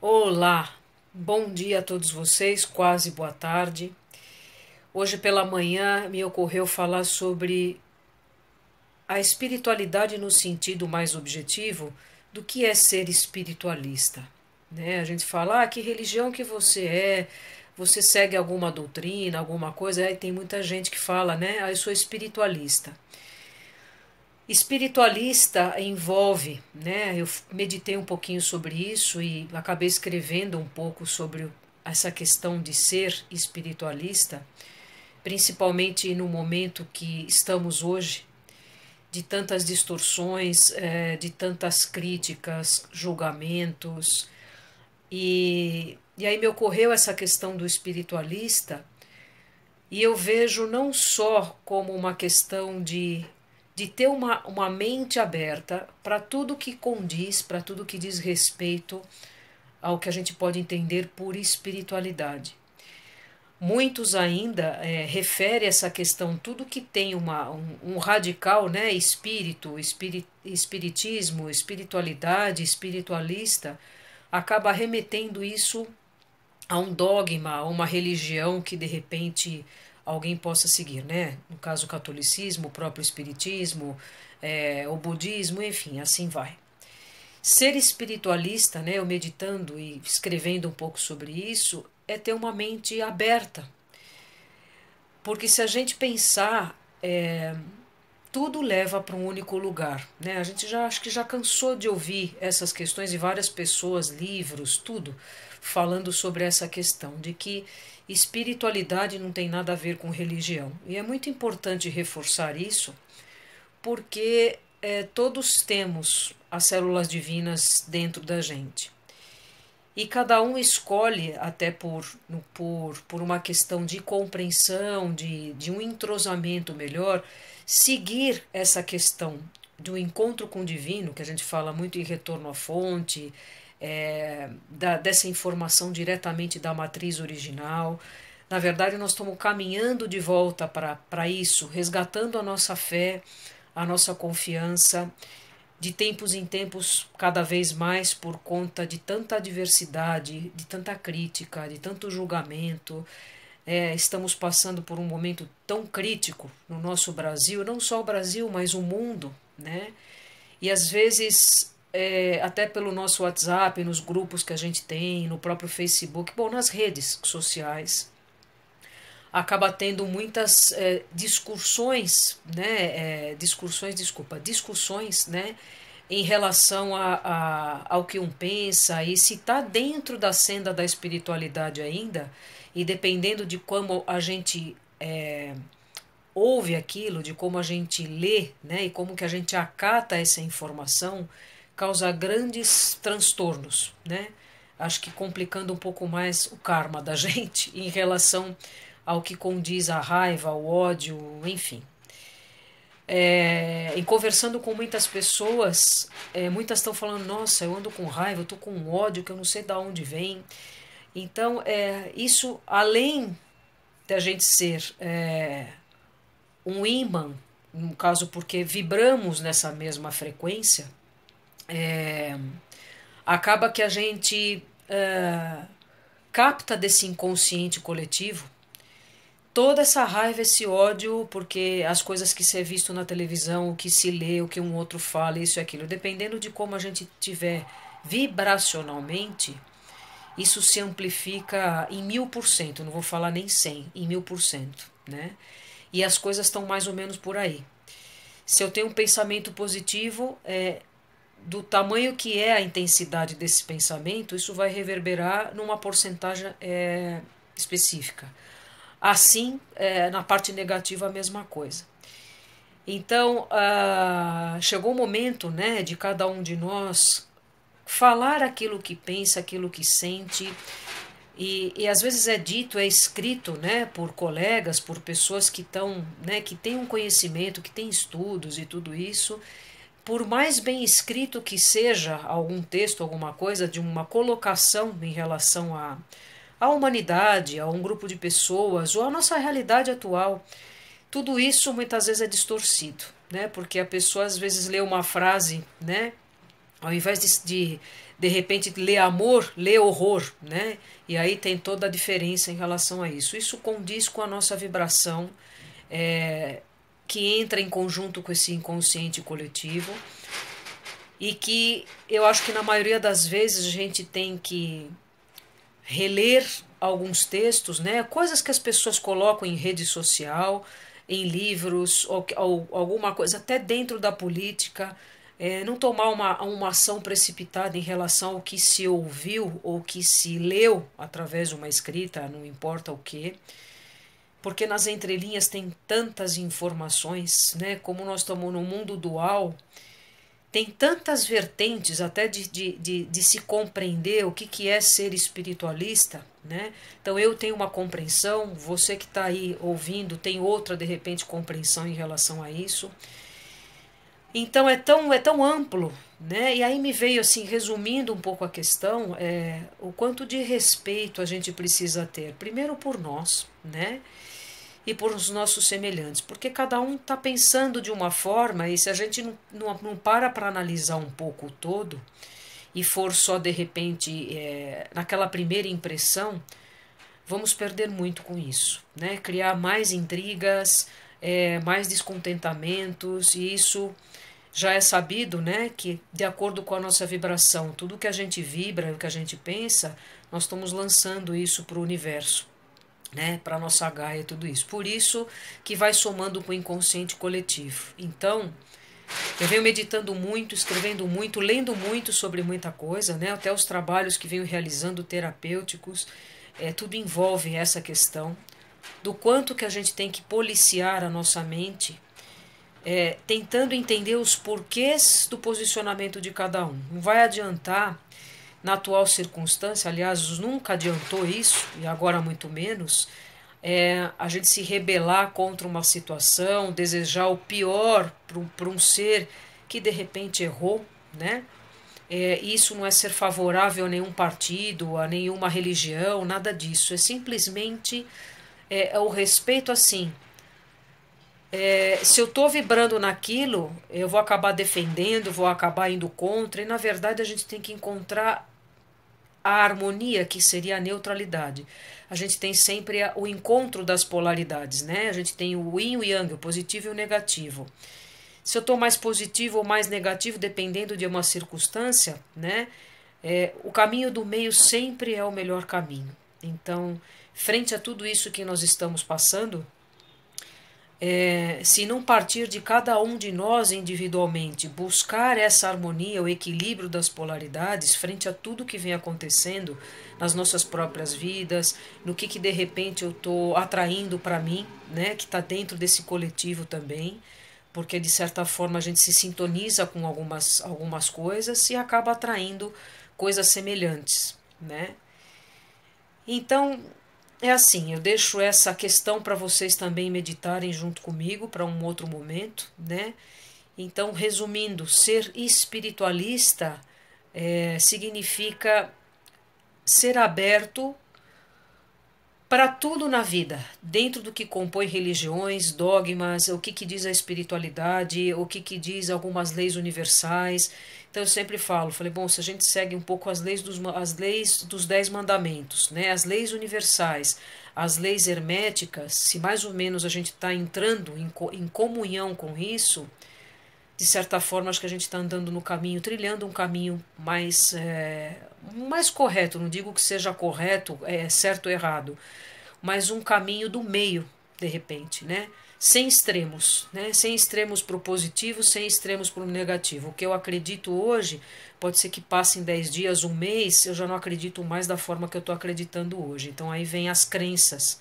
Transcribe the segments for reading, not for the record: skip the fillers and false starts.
Olá, bom dia a todos vocês, quase boa tarde. Hoje pela manhã me ocorreu falar sobre a espiritualidade no sentido mais objetivo do que é ser espiritualista. Né? A gente fala, que religião que você é, você segue alguma doutrina, alguma coisa, aí tem muita gente que fala, né, eu sou espiritualista. Espiritualista envolve, né? Eu meditei um pouquinho sobre isso e acabei escrevendo um pouco sobre essa questão de ser espiritualista, principalmente no momento que estamos hoje, de tantas distorções, de tantas críticas, julgamentos. E aí me ocorreu essa questão do espiritualista e eu vejo não só como uma questão de ter uma mente aberta para tudo que condiz, para tudo que diz respeito ao que a gente pode entender por espiritualidade. Muitos ainda referem essa questão, tudo que tem um radical, né, espiritismo, espiritualidade, espiritualista, acaba remetendo isso a um dogma, a uma religião que de repente alguém possa seguir, né? No caso, o catolicismo, o próprio espiritismo, o budismo, enfim, assim vai. Ser espiritualista, né, eu meditando e escrevendo um pouco sobre isso, é ter uma mente aberta. Porque se a gente pensar, tudo leva para um único lugar, né? A gente já acho que já cansou de ouvir essas questões de várias pessoas, livros, tudo falando sobre essa questão de que espiritualidade não tem nada a ver com religião. E é muito importante reforçar isso, porque todos temos as células divinas dentro da gente. E cada um escolhe, até por uma questão de compreensão, de um entrosamento melhor, seguir essa questão do encontro com o divino, que a gente fala muito em retorno à fonte, dessa informação diretamente da matriz original. Na verdade, nós estamos caminhando de volta para isso, resgatando a nossa fé, a nossa confiança, de tempos em tempos, cada vez mais, por conta de tanta adversidade, de tanta crítica, de tanto julgamento. Estamos passando por um momento tão crítico no nosso Brasil, não só o Brasil, mas o mundo, né? E às vezes, até pelo nosso WhatsApp, nos grupos que a gente tem, no próprio Facebook, bom, nas redes sociais, acaba tendo muitas discussões, né, discussões, né, em relação ao que um pensa e se está dentro da senda da espiritualidade ainda, e dependendo de como a gente ouve aquilo, de como a gente lê, né, e como que a gente acata essa informação, causa grandes transtornos, né? Acho que complicando um pouco mais o karma da gente em relação ao que condiz a raiva, o ódio, enfim. Em conversando com muitas pessoas, muitas estão falando, nossa, eu ando com raiva, eu estou com ódio que eu não sei de onde vem. Então, isso, além da gente ser um ímã, no caso porque vibramos nessa mesma frequência, acaba que a gente capta desse inconsciente coletivo toda essa raiva, esse ódio, porque as coisas que se é visto na televisão, o que se lê, o que um outro fala, isso e aquilo, dependendo de como a gente tiver vibracionalmente, isso se amplifica em 1000%, não vou falar nem 100, em 1000%, né? E as coisas estão mais ou menos por aí. Se eu tenho um pensamento positivo, do tamanho que é a intensidade desse pensamento, isso vai reverberar numa porcentagem específica. Assim, na parte negativa, a mesma coisa. Então, chegou o momento, né, de cada um de nós falar aquilo que pensa, aquilo que sente, e às vezes é dito, é escrito, né, por colegas, por pessoas que estão, né, que têm um conhecimento, que têm estudos e tudo isso. Por mais bem escrito que seja algum texto, alguma coisa, de uma colocação em relação à humanidade, a um grupo de pessoas, ou à nossa realidade atual, tudo isso muitas vezes é distorcido, né? Porque a pessoa às vezes lê uma frase, né? Ao invés de repente lê amor, lê horror, né? E aí tem toda a diferença em relação a isso. Isso condiz com a nossa vibração, que entra em conjunto com esse inconsciente coletivo, e que eu acho que na maioria das vezes a gente tem que reler alguns textos, né? Coisas que as pessoas colocam em rede social, em livros, ou alguma coisa, até dentro da política, não tomar uma ação precipitada em relação ao que se ouviu ou que se leu através de uma escrita, não importa o que, porque nas entrelinhas tem tantas informações, né? Como nós estamos no mundo dual, tem tantas vertentes até de se compreender o que é ser espiritualista, né? Então eu tenho uma compreensão, você que está aí ouvindo tem outra, de repente, compreensão em relação a isso. Então é tão amplo, né? E aí me veio assim, resumindo um pouco a questão, o quanto de respeito a gente precisa ter, primeiro por nós, né? E por os nossos semelhantes, porque cada um está pensando de uma forma, e se a gente não para analisar um pouco o todo, e for só de repente naquela primeira impressão, vamos perder muito com isso, né? Criar mais intrigas, mais descontentamentos, e isso já é sabido, né? Que de acordo com a nossa vibração, tudo que a gente vibra, o que a gente pensa, nós estamos lançando isso para o universo, né, para a nossa Gaia e tudo isso. Por isso que vai somando com o inconsciente coletivo. Então, eu venho meditando muito, escrevendo muito, lendo muito sobre muita coisa, né, até os trabalhos que venho realizando terapêuticos, tudo envolve essa questão do quanto que a gente tem que policiar a nossa mente, tentando entender os porquês do posicionamento de cada um. Não vai adiantar na atual circunstância, aliás, nunca adiantou isso, e agora muito menos, a gente se rebelar contra uma situação, desejar o pior para um ser que de repente errou, né? Isso não é ser favorável a nenhum partido, a nenhuma religião, nada disso. É simplesmente o respeito assim. Se eu estou vibrando naquilo, eu vou acabar defendendo, vou acabar indo contra, e na verdade a gente tem que encontrar a harmonia, que seria a neutralidade. A gente tem sempre o encontro das polaridades, né? A gente tem o yin e o yang, o positivo e o negativo. Se eu estou mais positivo ou mais negativo, dependendo de uma circunstância, né? O caminho do meio sempre é o melhor caminho. Então, frente a tudo isso que nós estamos passando, se não partir de cada um de nós individualmente, buscar essa harmonia, o equilíbrio das polaridades frente a tudo que vem acontecendo nas nossas próprias vidas, no que de repente eu estou atraindo para mim, né, que está dentro desse coletivo também, porque de certa forma a gente se sintoniza com algumas coisas e acaba atraindo coisas semelhantes, né? Então, é assim, eu deixo essa questão para vocês também meditarem junto comigo para um outro momento, né? Então, resumindo, ser espiritualista significa ser aberto para tudo na vida, dentro do que compõe religiões, dogmas, o que diz a espiritualidade, o que diz algumas leis universais. Então eu sempre falei, bom, se a gente segue um pouco as leis dos 10 mandamentos, né, as leis universais, as leis herméticas, se mais ou menos a gente está entrando em comunhão com isso, de certa forma acho que a gente está andando no caminho, trilhando um caminho mais correto, não digo que seja correto, certo ou errado, mas um caminho do meio, de repente, né? Sem extremos, né? Sem extremos para o positivo, sem extremos para o negativo. O que eu acredito hoje, pode ser que passe em 10 dias, um mês, eu já não acredito mais da forma que eu estou acreditando hoje. Então aí vem as crenças.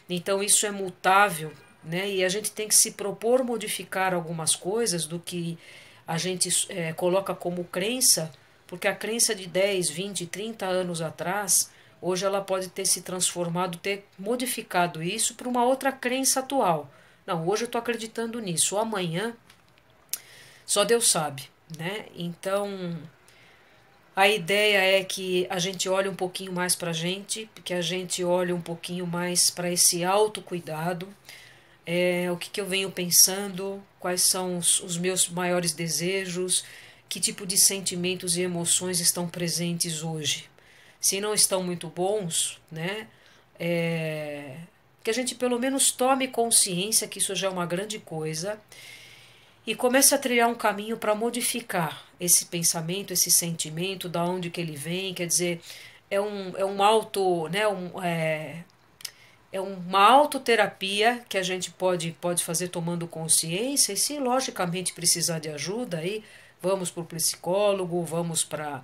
Então isso é mutável, né? E a gente tem que se propor modificar algumas coisas do que a gente coloca como crença, porque a crença de 10, 20, 30 anos atrás, hoje ela pode ter se transformado, ter modificado isso para uma outra crença atual. Não, hoje eu estou acreditando nisso, amanhã só Deus sabe, né? Então a ideia é que a gente olhe um pouquinho mais para a gente, que a gente olhe um pouquinho mais para esse autocuidado, o que eu venho pensando, quais são os meus maiores desejos, que tipo de sentimentos e emoções estão presentes hoje. Se não estão muito bons, né? Que a gente pelo menos tome consciência que isso já é uma grande coisa e comece a trilhar um caminho para modificar esse pensamento, esse sentimento, da onde que ele vem, quer dizer, é um auto, né, é uma autoterapia que a gente pode fazer tomando consciência, e se logicamente precisar de ajuda, aí vamos para o psicólogo, vamos para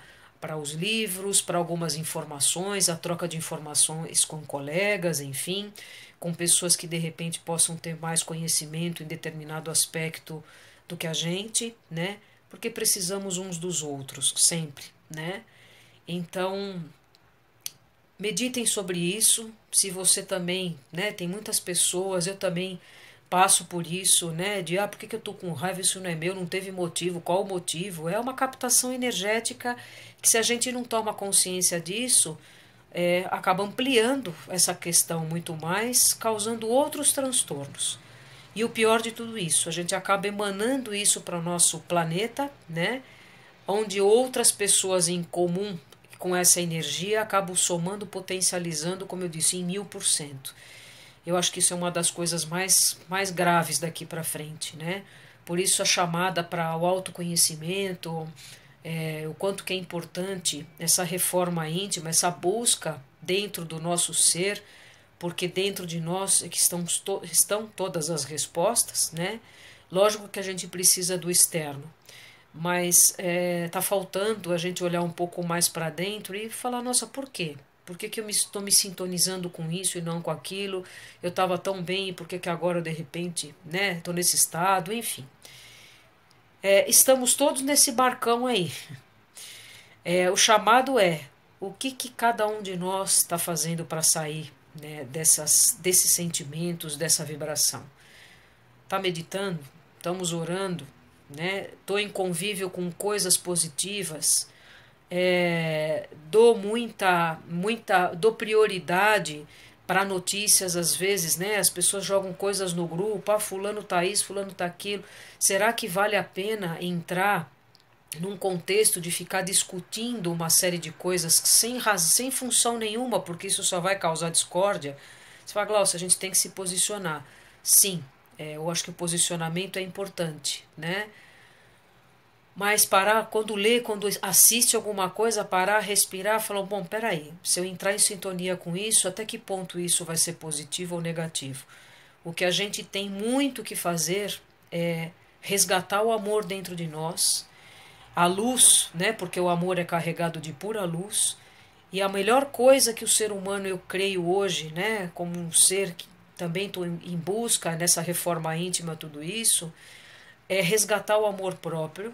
os livros, para algumas informações, a troca de informações com colegas, enfim, com pessoas que de repente possam ter mais conhecimento em determinado aspecto do que a gente, né? Porque precisamos uns dos outros, sempre, né? Então, meditem sobre isso. Se você também, né, tem muitas pessoas, eu também passo por isso, né, de por que eu tô com raiva, isso não é meu, não teve motivo, qual o motivo? É uma captação energética que, se a gente não toma consciência disso, acaba ampliando essa questão muito mais, causando outros transtornos. E o pior de tudo isso, a gente acaba emanando isso para o nosso planeta, né? Onde outras pessoas em comum com essa energia acabam somando, potencializando, como eu disse, em 1000%. Eu acho que isso é uma das coisas mais graves daqui para frente, né? Por isso a chamada para o autoconhecimento, o quanto que é importante essa reforma íntima, essa busca dentro do nosso ser, porque dentro de nós é que estão todas as respostas, né? Lógico que a gente precisa do externo, mas tá faltando a gente olhar um pouco mais para dentro e falar, nossa, por quê? Por que eu estou me sintonizando com isso e não com aquilo? Eu estava tão bem, e por que agora de repente, né, estou nesse estado? Enfim, estamos todos nesse barcão aí. O chamado o que cada um de nós está fazendo para sair, né, desses sentimentos, dessa vibração. Está meditando? Estamos orando? Né? Estou em convívio com coisas positivas? Dou prioridade para notícias às vezes, né? As pessoas jogam coisas no grupo, fulano tá isso, fulano tá aquilo. Será que vale a pena entrar num contexto de ficar discutindo uma série de coisas sem função nenhuma, porque isso só vai causar discórdia? Você fala, Glaucia, a gente tem que se posicionar. Sim, eu acho que o posicionamento é importante, né? Mas parar, quando lê, quando assiste alguma coisa, parar, respirar, falar, bom, peraí, se eu entrar em sintonia com isso, até que ponto isso vai ser positivo ou negativo? O que a gente tem muito que fazer é resgatar o amor dentro de nós, a luz, né? Porque o amor é carregado de pura luz, e a melhor coisa que o ser humano, eu creio hoje, né, como um ser que também estou em busca nessa reforma íntima, tudo isso, é resgatar o amor próprio,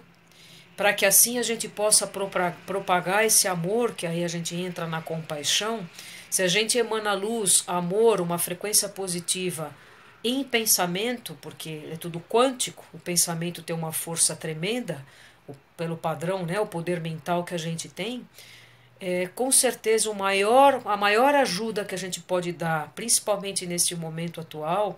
para que assim a gente possa propagar esse amor, que aí a gente entra na compaixão. Se a gente emana luz, amor, uma frequência positiva em pensamento, porque é tudo quântico, o pensamento tem uma força tremenda, pelo padrão, né, o poder mental que a gente tem, com certeza a maior ajuda que a gente pode dar, principalmente nesse momento atual,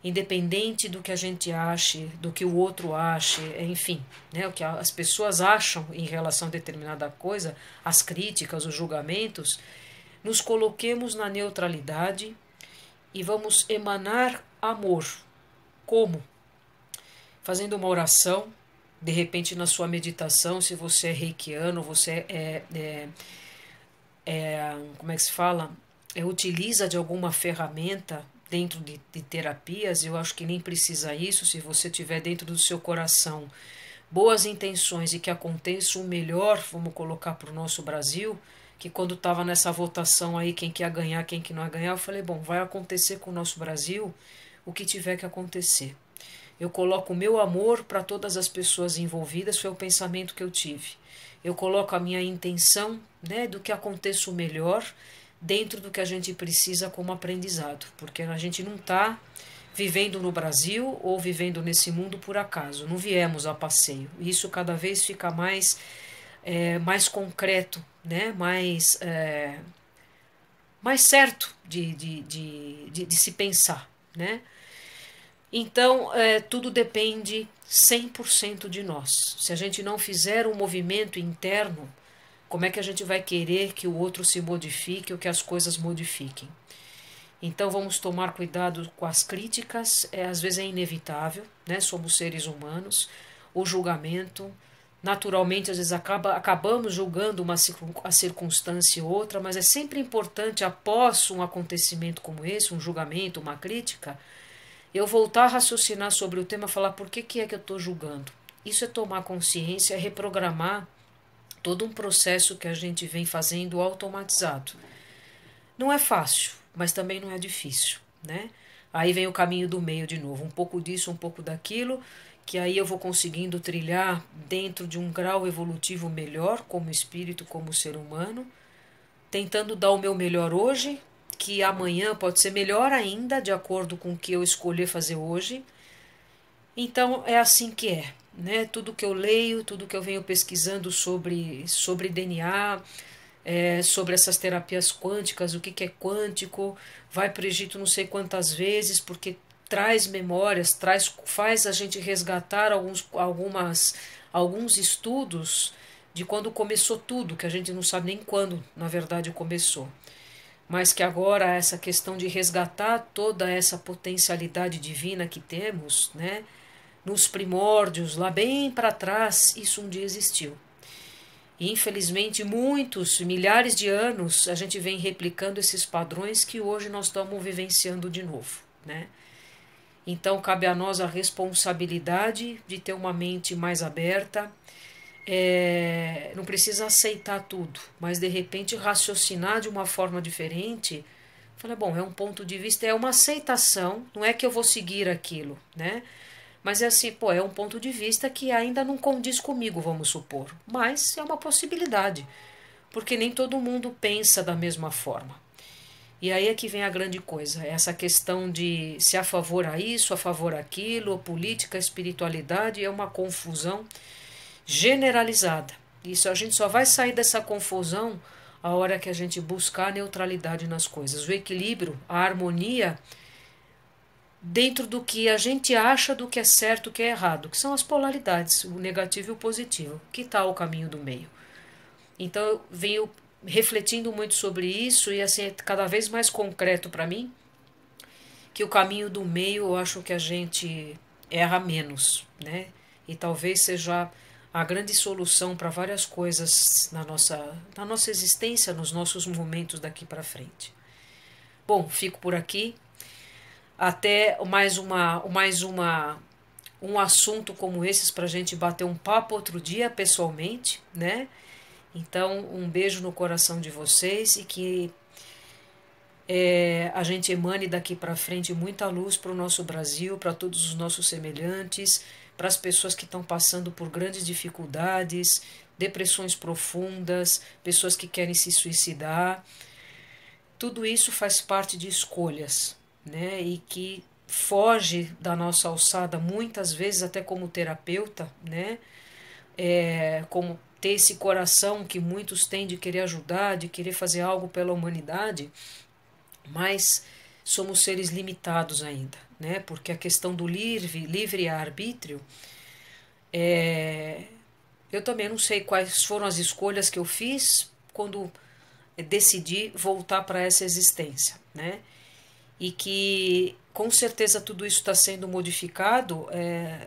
independente do que a gente ache, do que o outro ache, enfim, né, o que as pessoas acham em relação a determinada coisa, as críticas, os julgamentos, nos coloquemos na neutralidade e vamos emanar amor. Como? Fazendo uma oração, de repente na sua meditação, se você é reikiano, você como é que se fala? Utiliza de alguma ferramenta dentro de terapias, eu acho que nem precisa isso, se você tiver dentro do seu coração boas intenções e que aconteça o melhor, vamos colocar para o nosso Brasil, que quando estava nessa votação aí, quem que ia ganhar, quem que não ia ganhar, eu falei, bom, vai acontecer com o nosso Brasil o que tiver que acontecer. Eu coloco o meu amor para todas as pessoas envolvidas, foi o pensamento que eu tive. Eu coloco a minha intenção, né, do que aconteça o melhor, dentro do que a gente precisa como aprendizado, porque a gente não está vivendo no Brasil ou vivendo nesse mundo por acaso, não viemos a passeio. Isso cada vez fica mais concreto, né? Mais certo de se pensar, né? Então, tudo depende 100% de nós. Se a gente não fizer um movimento interno, como é que a gente vai querer que o outro se modifique ou que as coisas modifiquem? Então vamos tomar cuidado com as críticas, às vezes é inevitável, né? Somos seres humanos, o julgamento, naturalmente às vezes acabamos julgando a circunstância ou outra, mas é sempre importante após um acontecimento como esse, um julgamento, uma crítica, eu voltar a raciocinar sobre o tema, falar por que é que eu estou julgando. Isso é tomar consciência, é reprogramar todo um processo que a gente vem fazendo automatizado. Não é fácil, mas também não é difícil, né? Aí vem o caminho do meio de novo, um pouco disso, um pouco daquilo, que aí eu vou conseguindo trilhar dentro de um grau evolutivo melhor, como espírito, como ser humano, tentando dar o meu melhor hoje, que amanhã pode ser melhor ainda, de acordo com o que eu escolher fazer hoje. Então é assim que é, né? Tudo que eu leio, tudo que eu venho pesquisando sobre DNA, sobre essas terapias quânticas, o que é quântico, vai para o Egito não sei quantas vezes, porque traz memórias, faz a gente resgatar alguns estudos de quando começou tudo, que a gente não sabe nem quando, na verdade, começou. Mas que agora essa questão de resgatar toda essa potencialidade divina que temos, né, nos primórdios, lá bem para trás, isso um dia existiu. E infelizmente muitos, milhares de anos, a gente vem replicando esses padrões que hoje nós estamos vivenciando de novo, né? Então cabe a nós a responsabilidade de ter uma mente mais aberta, não precisa aceitar tudo, mas de repente raciocinar de uma forma diferente. Falei, bom, é um ponto de vista, é uma aceitação, não é que eu vou seguir aquilo, né? Mas é assim, pô, é um ponto de vista que ainda não condiz comigo, vamos supor. Mas é uma possibilidade, porque nem todo mundo pensa da mesma forma. E aí é que vem a grande coisa, essa questão de se a favor a isso, a favor aquilo, política, espiritualidade, é uma confusão generalizada. Isso a gente só vai sair dessa confusão a hora que a gente buscar a neutralidade nas coisas, o equilíbrio, a harmonia dentro do que a gente acha do que é certo e o que é errado, que são as polaridades, o negativo e o positivo, que tal o caminho do meio. Então eu venho refletindo muito sobre isso e assim é cada vez mais concreto para mim que o caminho do meio eu acho que a gente erra menos, né? E talvez seja a grande solução para várias coisas na nossa existência, nos nossos momentos daqui para frente. Bom, fico por aqui. Até um assunto como esses para a gente bater um papo outro dia pessoalmente, né? Então, um beijo no coração de vocês e que a gente emane daqui para frente muita luz para o nosso Brasil, para todos os nossos semelhantes, para as pessoas que estão passando por grandes dificuldades, depressões profundas, pessoas que querem se suicidar. Tudo isso faz parte de escolhas, né? E que foge da nossa alçada muitas vezes até como terapeuta, né? Como ter esse coração que muitos têm de querer ajudar, de querer fazer algo pela humanidade, mas somos seres limitados ainda, né? Porque a questão do livre arbítrio, eu também não sei quais foram as escolhas que eu fiz quando decidi voltar para essa existência, né? E que com certeza tudo isso está sendo modificado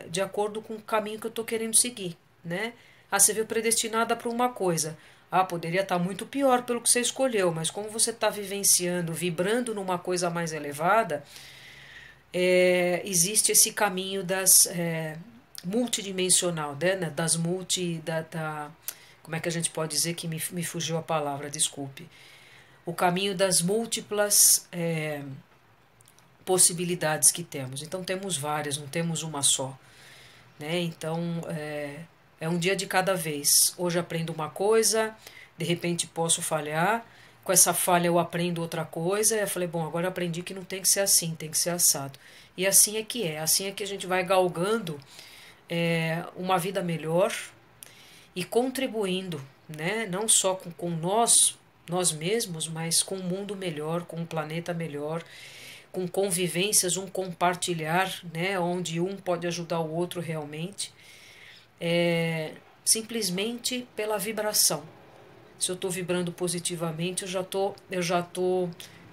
de acordo com o caminho que eu estou querendo seguir, né? Ah, você veio predestinada para uma coisa. Ah, poderia estar muito pior pelo que você escolheu, mas como você está vivenciando, vibrando numa coisa mais elevada, existe esse caminho das multidimensional, né? Das como é que a gente pode dizer que me fugiu a palavra, desculpe. O caminho das múltiplas possibilidades que temos. Então temos várias, não temos uma só, né? Então é um dia de cada vez. Hoje aprendo uma coisa, de repente posso falhar, com essa falha eu aprendo outra coisa, e eu falei, bom, agora eu aprendi que não tem que ser assim, tem que ser assado. E assim é que a gente vai galgando uma vida melhor e contribuindo, né? Não só com nós mesmos, mas com um mundo melhor, com um planeta melhor, com convivências, um compartilhar, né, onde um pode ajudar o outro realmente, simplesmente pela vibração. Se eu estou vibrando positivamente, eu já tô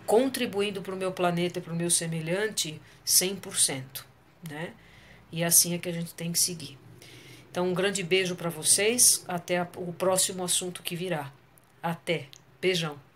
contribuindo para o meu planeta e para o meu semelhante 100%, né? E assim é que a gente tem que seguir. Então, um grande beijo para vocês. Até o próximo assunto que virá. Até. Beijão.